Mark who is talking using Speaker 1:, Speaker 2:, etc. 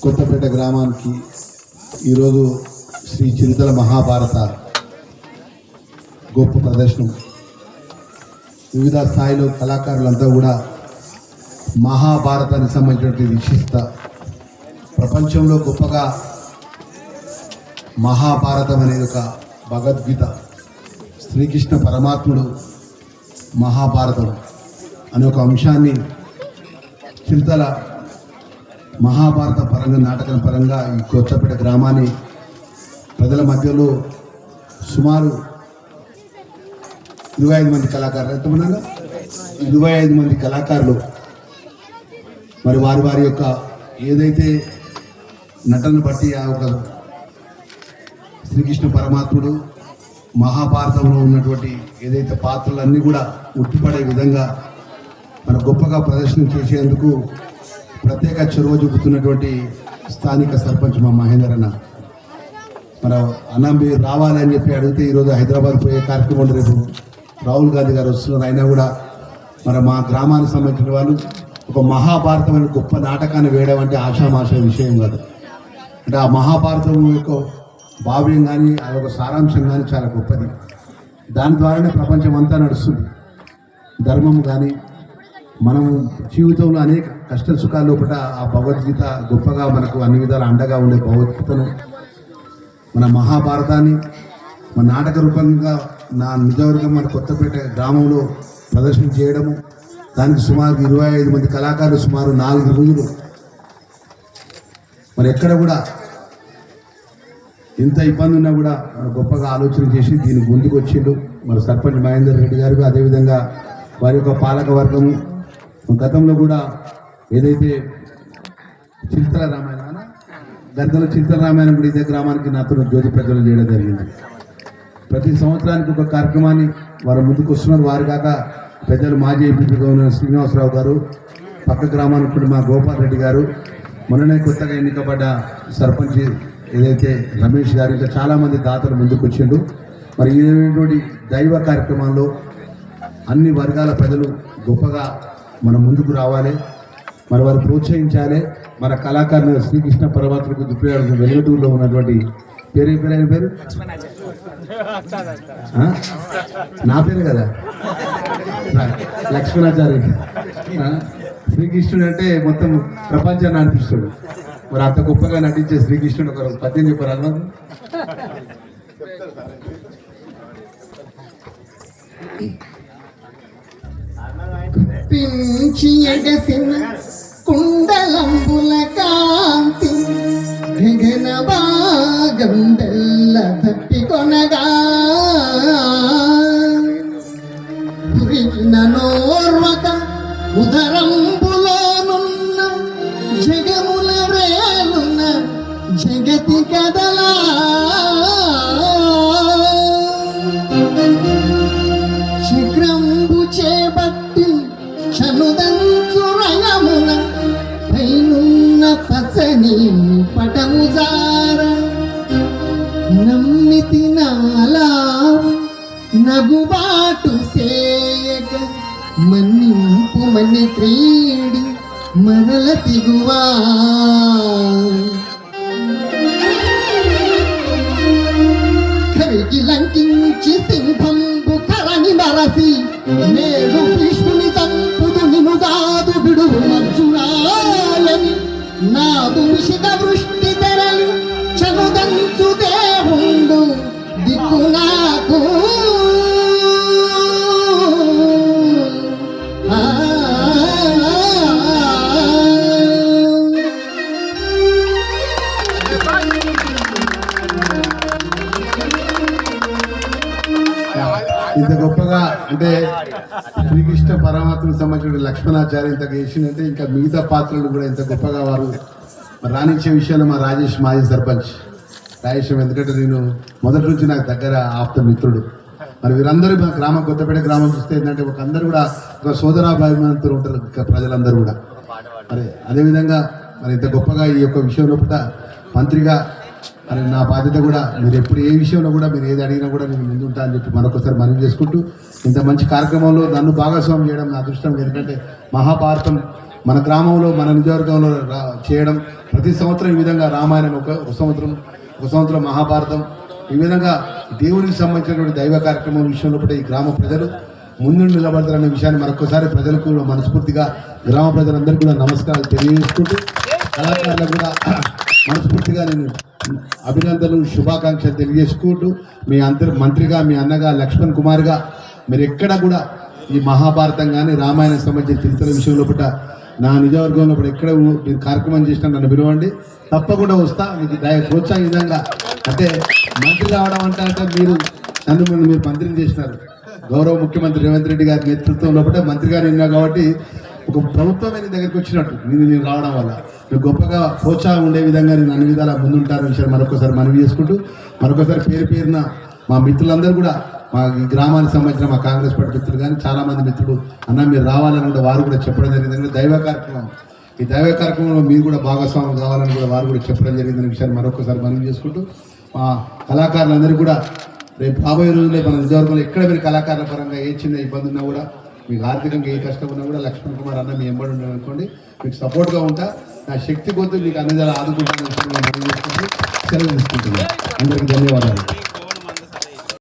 Speaker 1: కొత్తపేట గ్రామానికి ఈరోజు శ్రీ చింతల మహాభారత గొప్ప ప్రదర్శనం. వివిధ స్థాయిలో కళాకారులంతా కూడా మహాభారతానికి సంబంధించినటువంటి విశిష్ట ప్రపంచంలో గొప్పగా మహాభారతం అనేది ఒక భగవద్గీత, శ్రీకృష్ణ పరమాత్ముడు మహాభారతం అనే ఒక అంశాన్ని చింతల మహాభారత పరంగా నాటకం పరంగా ఈ కొత్తపేట గ్రామాన్ని ప్రజల మధ్యలో సుమారు 25 మంది కళాకారులు, ఎంతమంది 25 మంది కళాకారులు మరి వారి వారి యొక్క ఏదైతే నటనను బట్టి ఆ ఒక శ్రీకృష్ణ పరమాత్ముడు మహాభారతంలో ఉన్నటువంటి ఏదైతే పాత్రలన్నీ కూడా ఉట్టిపడే విధంగా మన గొప్పగా ప్రదర్శన చేసేందుకు ప్రత్యేక చొరవ చూపుతున్నటువంటి స్థానిక సర్పంచ్ మా మహేందర్ అన్న, మన అన్న మీరు రావాలని చెప్పి అడిగితే ఈరోజు హైదరాబాద్ పోయే కార్యక్రమం రేపు రాహుల్ గాంధీ గారు వస్తున్నారు. అయినా కూడా మరి మా గ్రామానికి సంబంధించిన వాళ్ళు ఒక మహాభారతం అనే గొప్ప నాటకాన్ని వేయడం అంటే ఆషామాష విషయం కాదు. అంటే ఆ మహాభారతం యొక్క భావ్యం కానీ ఆ యొక్క సారాంశం కానీ చాలా గొప్పది. దాని ద్వారానే ప్రపంచం అంతా నడుస్తుంది. ధర్మం కానీ మనం జీవితంలో అనేక కష్ట సుఖాల లోపల ఆ భగవద్గీత గొప్పగా మనకు అన్ని విధాలు అండగా ఉండే భగవద్గీతను మన మహాభారతాన్ని మన నాటక రూపంగా నా నిజవర్గం మన కొత్తపేట గ్రామంలో ప్రదర్శన చేయడము, దానికి సుమారు 25 మంది కళాకారులు సుమారు 4 రోజులు మరి ఎక్కడ కూడా ఎంత ఇబ్బంది ఉన్నా కూడా మన గొప్పగా ఆలోచన చేసి దీనికి ముందుకు వచ్చిండు మన సర్పంచ్ మహేందర్ రెడ్డి గారు. అదేవిధంగా వారి యొక్క పాలక వర్గము గతంలో కూడా ఏదైతే చింతల రామాయణ గతంలో చింతల రామాయణం కూడా ఇదే గ్రామానికి నాతో జ్యోతి ప్రజ్వలన చేయడం జరిగింది. ప్రతి సంవత్సరానికి ఒక కార్యక్రమాన్ని వారు ముందుకు వస్తున్నారు. వారి కాక పెద్దలు మాజీ ఎంపీగా ఉన్న శ్రీనివాసరావు గారు, పక్క గ్రామానికి కూడా మా గోపాల్ రెడ్డి గారు, మొన్ననే కొత్తగా ఎన్నికబడ్డ సర్పంచ్ ఏదైతే రమేష్ గారు, ఇంకా చాలామంది దాతలు ముందుకు వచ్చిండు. మరి ఇటువంటి దైవ కార్యక్రమాల్లో అన్ని వర్గాల ప్రజలు గొప్పగా మనం ముందుకు రావాలి, మరి వారు ప్రోత్సహించాలి. మన కళాకారులు శ్రీకృష్ణ పరమాత్మకు దుప్పియాడు వెలుగుటూరులో ఉన్నటువంటి పేరు నా పేరు కదా లక్ష్మణాచార్య. శ్రీకృష్ణుడు అంటే మొత్తం ప్రపంచాన్ని నడిపిస్తాడు. మరి అంత గొప్పగా నటించే శ్రీకృష్ణుడు ఒక పద్యం చెప్పారు అన్నమాట.
Speaker 2: పించి ఎగసిన కుండలంబుల కాంతి గగన భాగండెల్ల తప్పి కొనగా పురిన నోర్వక ఉదరంబులోనున్న జగముల రేలున జగతి కదలా శిఖరంబు చేపట్టి చనుదంచురయమున పైనున్న పచ్చని పటముజార నమ్మితి నాలా నగుబాటు సేయక మన్నింపు మన్ని క్రీడి మరల తిగువా కరిగి లంకించి సింహంబు కరని మరసి నేడు భీష్ముని చంపుదు నినుగాదు విడువు అర్జునాయని నాదు విషిత వృష్టి తెరలి చనుదంచు దేవుండు దిక్కు నాకు
Speaker 1: ఇంత గొప్పగా అంటే శ్రీకృష్ణ పరమాత్మకు సంబంధించిన లక్ష్మణాచార్య ఇంత చేసినంటే ఇంకా మిగతా పాత్రలు కూడా ఇంత గొప్పగా వారు రాణించే విషయంలో మా రాజేష్ మాజీ సర్పంచ్ రాజేశం, ఎందుకంటే నేను మొదటి నుంచి నాకు దగ్గర ఆప్త మిత్రుడు. మరి వీరందరూ మా గ్రామం కొత్తపేట గ్రామం చూస్తే ఏంటంటే ఒక అందరూ కూడా ఒక సోదరాభిమానంతో ఉంటారు ప్రజలందరూ కూడా. మరి అదేవిధంగా మరి ఇంత గొప్పగా ఈ యొక్క విషయంలో మంత్రిగా మరి నా బాధ్యత కూడా మీరు ఎప్పుడు ఏ విషయంలో కూడా మీరు ఏది అడిగినా కూడా నేను ముందుంటా అని చెప్పి మరొకసారి మనవి చేసుకుంటూ ఇంత మంచి కార్యక్రమంలో నన్ను భాగస్వామ్యం చేయడం నా అదృష్టం. ఎందుకంటే మహాభారతం మన గ్రామంలో మన నియోజకవర్గంలో చేయడం, ప్రతి సంవత్సరం ఈ విధంగా రామాయణం ఒక సంవత్సరం మహాభారతం, ఈ విధంగా దేవునికి సంబంధించినటువంటి దైవ కార్యక్రమం విషయంలో కూడా ఈ గ్రామ ప్రజలు ముందు నిలబడతారనే విషయాన్ని మరొకసారి ప్రజలకు కూడా మనస్ఫూర్తిగా గ్రామ ప్రజలందరికీ కూడా నమస్కారాలు తెలియజేసుకుంటూ, కళాకారులకు కూడా మనస్ఫూర్తిగా నేను అభినందనలు శుభాకాంక్షలు తెలియజేసుకుంటూ, మీ మంత్రిగా మీ అన్నగా లక్ష్మణ్ కుమార్గా మీరు ఎక్కడ కూడా ఈ మహాభారతం కానీ రామాయణం సంబంధించిన చరిత్ర విషయంలో పుట్ట నా నిజవర్గంలో ఇప్పుడు ఎక్కడ మీరు కార్యక్రమం చేసినా నన్ను పిలవండి, తప్పకుండా వస్తా. మీకు ప్రోత్సాహం విధంగా అంటే మంత్రి రావడం అంటే మీరు మీరు మంత్రిని చేసినారు. గౌరవ ముఖ్యమంత్రి రేవంత్ రెడ్డి గారి నేతృత్వంలో మంత్రి గారు ఉన్నా కాబట్టి ఒక ప్రభుత్వమే నీ దగ్గరికి వచ్చినట్టు నేను రావడం వల్ల మీకు గొప్పగా ప్రోత్సాహం ఉండే విధంగా నేను అన్ని విధాలా ముందుంటారని విషయాన్ని మరొకసారి మనవి చేసుకుంటూ, మరొకసారి పేరున మా మిత్రులందరూ కూడా మా ఈ గ్రామానికి సంబంధించిన మా కాంగ్రెస్ పార్టీ మిత్రులు కానీ చాలామంది మిత్రులు అన్న మీరు రావాలని కూడా వారు కూడా చెప్పడం జరిగింది. దైవ కార్యక్రమం, ఈ దైవ కార్యక్రమంలో మీరు కూడా భాగస్వామ్యం కావాలని కూడా వారు కూడా చెప్పడం జరిగిందనే విషయాన్ని మరొకసారి మనవి చేసుకుంటూ, మా కళాకారులందరూ కూడా రేపు రాబోయే రోజుల్లో మన నిజవర్గంలో ఎక్కడ మీరు కళాకారుల పరంగా ఏ చిన్న ఇబ్బంది ఉన్నా కూడా, మీకు ఆర్థికంగా ఏ కష్టం ఉన్నా కూడా లక్ష్మణ్ కుమార్ అన్న మీ ఎంబడి ఉన్నాడు అనుకోండి, మీకు సపోర్ట్గా ఉంటా. నా శక్తి కొద్ది మీకు అన్ని ఆదుకుంటానని సెలవు తీసుకుంటున్నాను. అందరికీ ధన్యవాదాలు.